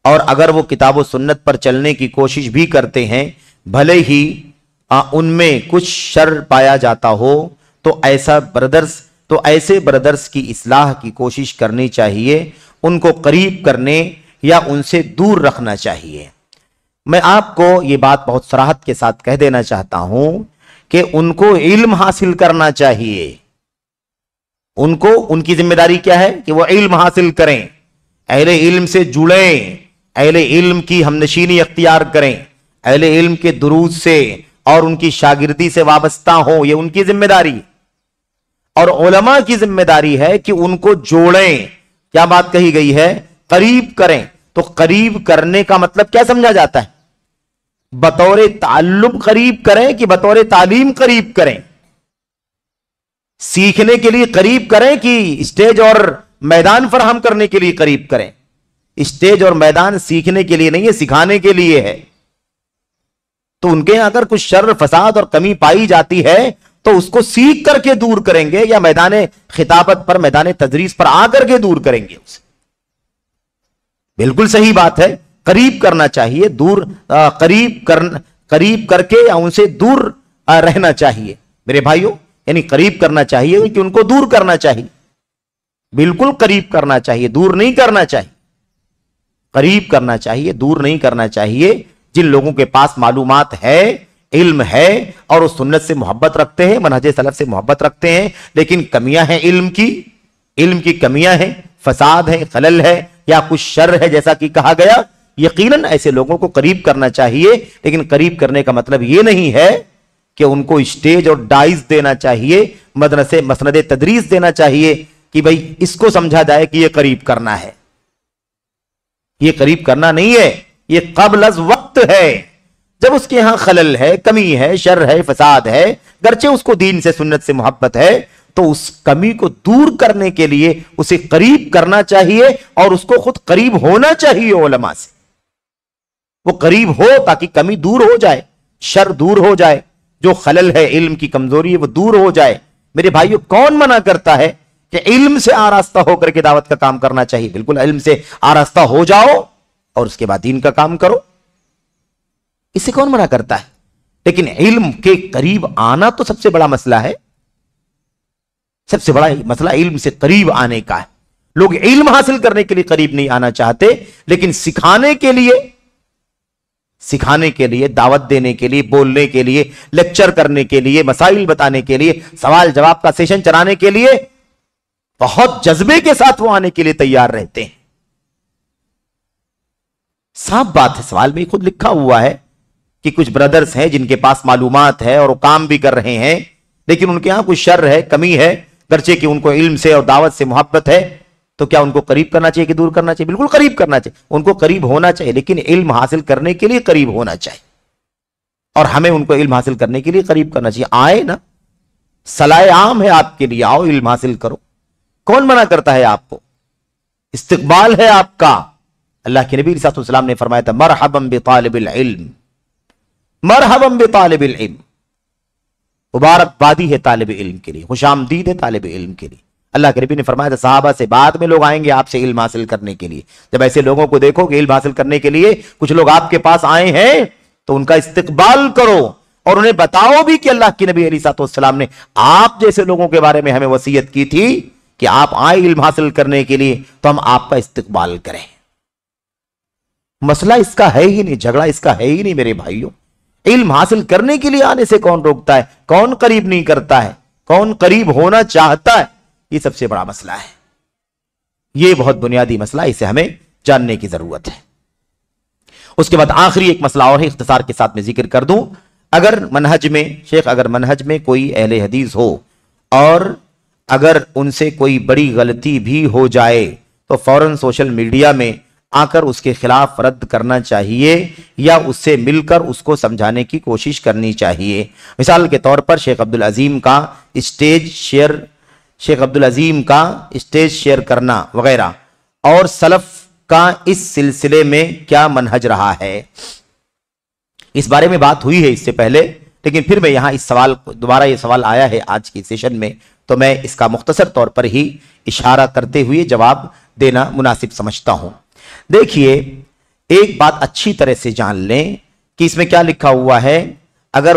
اور اگر وہ کتاب و سنت پر چلنے کی کوشش بھی کرتے ہیں بھلے ہی ان میں کچھ شر پایا جاتا ہو تو ایسے بردرز کی اصلاح کی کوشش کرنی چاہیے، ان کو قریب کرنے یا ان سے دور رکھنا چاہیے۔ میں آپ کو یہ بات بہت صراحت کے ساتھ کہہ دینا چاہتا ہوں کہ ان کو علم حاصل کرنا چاہیے، ان کی ذمہ داری کیا ہے کہ وہ علم حاصل کریں، اہل علم سے جڑیں، اہل علم کی ہمنشینی اختیار کریں، اہل علم کے دروس سے اور ان کی شاگردی سے وابستہ ہوں، یہ ان کی ذمہ داری۔ اور علماء کی ذمہ داری ہے کہ ان کو جوڑیں۔ کیا بات کہی گئی ہے؟ قریب کریں۔ تو قریب کرنے کا مطلب کیا سمجھا جاتا ہے؟ بطور تعلم قریب کریں کہ بطور تعلیم قریب کریں؟ سیکھنے کے لیے قریب کریں کہ اسٹیج اور میدان فراہم کرنے کے لیے قریب کریں؟ اسٹیج اور میدان سیکھنے کے لیے نہیں ہے، سکھانے کے لیے ہے۔ تو ان کے یہاں اگر کچھ شر فساد اور کمی پائی جاتی ہے تو اس کو سیکھ کر کے دور کریں گے، یا میدان خطابت پر، میدان تدریس پر آ کر کے دور کریں گے اسے۔ بالکل صحیح بات ہے، قریب کرنا چاہیے، قریب کر کے یا ان سے دور رہنا چاہیے میرے بھائیوں، یعنی قریب کرنا چاہیے کہ ان کو دور کرنا چاہیے، بالکل قریب کرنا چاہیے، دور نہیں کرنا چاہیے، قریب کرنا چاہیے، دور نہیں کرنا چاہیے۔ جن لوگوں کے پاس معلومات ہے، علم ہے، اور اس سنت سے محبت رکھتے ہیں، منہج سلف سے محبت رکھتے ہیں، لیکن کمیاں ہیں علم کی کمیاں ہیں، فساد ہے، خلل ہے، یا کچھ شر ہے جیسا کہ کہا گیا، یقیناً ایسے لوگوں کو قریب کرنا چاہیے۔ لیکن قریب کرنے کا مطلب یہ نہیں ہے کہ ان کو اسٹیج اور ڈائز دینا چاہیے، مدرسے مسند تدریس دینا چاہیے کہ بھئی اس کو سمجھا جائے کہ یہ قریب کرنا ہے۔ یہ قریب کرنا نہیں ہے، یہ قبل از وقت ہے۔ جب اس کے ہاں خلل ہے، کمی ہے، شر ہے، فساد ہے، گرچہ اس کو دین سے سنت سے محبت ہے، تو اس کمی کو دور کرنے کے لیے اسے قریب کرنا چاہیے، اور اس کو خود قریب ہونا چاہیے علماء سے۔ وہ قریب ہو تاکہ کمی دور ہو جائے، شر دور ہو جائے، جو خلل ہے، علم کی کمزوری ہے، وہ دور ہو جائے۔ میرے بھائیو، کون منع کرتا ہے کہ علم سے آراستہ ہو کر کے دعوت کا کام کرنا چاہیے؟ بالکل علم سے آراستہ ہو جاؤ اور اس کے بعد دین کا کام کرو، اس سے کون منع کرتا ہے؟ لیکن علم کے قریب آنا تو سب سے بڑا مسئلہ ہے، سب سے بڑا مسئلہ علم سے قریب آنے کا ہے۔ لوگ علم حاصل کرنے کے لیے قریب نہیں آنا چاہتے، لیکن سکھانے کے لیے، دعوت دینے کے لیے، بولنے کے لیے، لیکچر کرنے کے لیے، مسائل بتانے کے لیے، سوال جواب کا سیشن چلانے کے لیے بہت جذبے کے ساتھ وہ آنے کے لیے تیار رہتے ہیں۔ صاف بات ہے، سوال میں خود لکھا ہوا ہے کہ کچھ بردرز ہیں جن کے پاس معلومات ہے اور وہ کام بھی کر رہے ہیں، لیکن ان کے ہاں کچھ شر ہے، کمی ہے، گرچہ کہ ان کو علم سے اور دعوت سے محبت ہے، تو کیا ان کو قریب کرنا چاہیے کہ دور کرنا چاہیے؟ بالکل قریب کرنا چاہیے، ان کو قریب ہونا چاہیے، لیکن علم حاصل کرنے کے لیے قریب ہونا چاہیے، اور ہمیں ان کو علم حاصل کرنے کے لیے قریب کرنا چاہیے۔ آئے نا، صلاح عام ہے آپ کے لیے، آؤ علم حاصل کرو، کون منع کرتا ہے آپ کو؟ استقبال ہے آپ کا۔ اللہ کے نبی صلی اللہ علیہ وسلم نے فرمایا تھا، مرحبا بطالب العلم، مرحبا بطالب العلم، مبارکبادی ہے طالب علم کے لیے، خوش آمدید ہے طالب علم کے لیے۔ اللہ کے نبی نے فرمایا تھا، صحابہ سے بعد میں لوگ آئیں گے آپ سے علم حاصل کرنے کے لیے، جب ایسے لوگوں کو دیکھو کہ علم حاصل کرنے کے لیے کچھ لوگ آپ کے پاس آئے ہیں تو ان کا استقبال کرو، اور انہیں بتاؤ بھی کہ اللہ کے نبی علیہ الصلوۃ والسلام نے آپ جیسے لوگوں کے بارے میں ہمیں وصیت کی تھی کہ آپ آئے علم حاصل کرنے کے لیے تو ہم آپ کا استقبال کریں۔ مسئلہ اس کا ہے ہی نہیں، جھگڑا اس کا ہے ہی نہیں میرے بھائیوں۔ علم حاصل کرنے کے لیے آنے سے کون روکتا ہے؟ کون قریب نہیں کرتا ہے؟ کون قریب ہونا چاہتا ہے؟ یہ سب سے بڑا مسئلہ ہے، یہ بہت بنیادی مسئلہ، اسے ہمیں جاننے کی ضرورت ہے۔ اس کے بعد آخری ایک مسئلہ اور ہے، اختصار کے ساتھ میں ذکر کر دوں۔ اگر منہج میں کوئی اہل حدیث ہو اور اگر ان سے کوئی بڑی غلطی بھی ہو جائے تو فوراً سوشل میڈیا میں آ کر اس کے خلاف رد کرنا چاہیے، یا اس سے مل کر اس کو سمجھانے کی کوشش کرنی چاہیے۔ مثال کے طور پر شیخ عبدالعظیم کا اسٹیج شیئر کرنا وغیرہ، اور سلف کا اس سلسلے میں کیا منہج رہا ہے؟ اس بارے میں بات ہوئی ہے اس سے پہلے، لیکن پھر میں یہاں دوبارہ یہ سوال آیا ہے آج کی سیشن میں، تو میں اس کا مختصر طور پر ہی اشارہ کرتے ہوئے جواب دینا مناسب سمجھتا ہوں۔ دیکھیے، ایک بات اچھی طرح سے جان لیں کہ اس میں کیا لکھا ہوا ہے. اگر